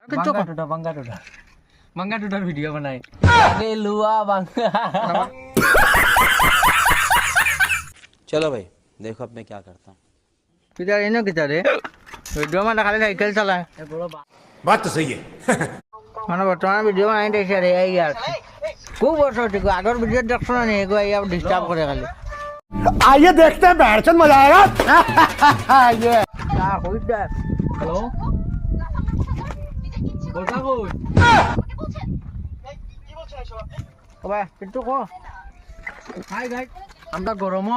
बंगा टूटा वीडियो बनाए आगे लुआ बंगा। चलो भाई देखो अब मैं क्या करता हूँ। किधर है ना किधर है वीडियो में खाली साइकिल चलाए बात तो सही है। মানে বর্তমানে ভিডিও বানাই দিয়েছে রে এই আর খুব বছর ঠিক আগের ভিডিও দেখছো না নি এগো এই ডিস্টার্ব করে খালি आइए देखते हैं बैठचंद मजा आएगा। ये না কইটা हेलो बोलता कौन ওবা কিন্তু কো हाय गाइस আমরা গরম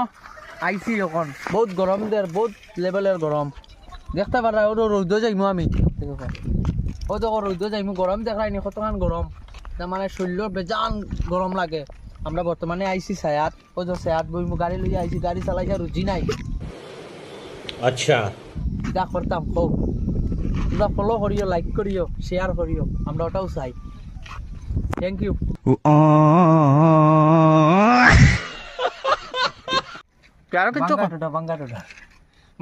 আইছি এখন বহুত গরম দের বহুত লেভেলের গরম দেখতে পারা ওর রোদ যাইমু আমি দেখো ও তো রোদ যাইমু গরম দেখাইনি কতখান গরম তার মানে শরীর বেজান গরম লাগে আমরা বর্তমানে আইছি সায়াত ও যে সায়াত বইমু গাড়ি লইয়া আইছি গাড়ি চালাইয়া রুজি নাই अच्छा যা করতাম কো তোমরা ফলো করিও লাইক করিও শেয়ার করিও আমরা ওটাও চাই থ্যাংক ইউ কারো কিছু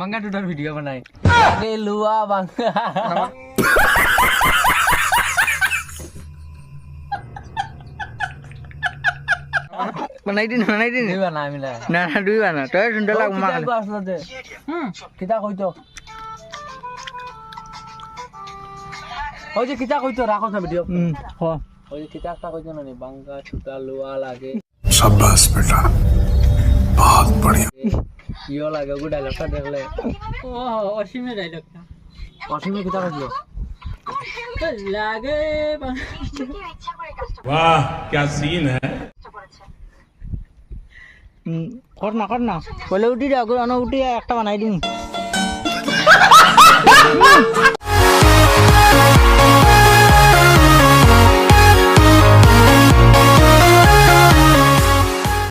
बंगा टूटा वीडियो बनाए आगे लुआ बंगा বানাই দিন नहीं बना मिला না না দুই বানা তুই সুন্দর লাগ মা किता असलो दे किता কইতো ওই যে কিতা কইতো রাখো না ভিডিও হ ওই যে কিতা কা কইতো না নি বাঙ্গা টুটা লুয়া লাগে शाबाश बेटा बहुत बढ़िया। ইও লাগে গো ডায়লগটা দেখলে ও অসীমে ডায়লগটা অসীমে কিতা কইলো লাগে वाह क्या सीन है। কর না বলে উঠি যাও উঠি একটা বানাই দিন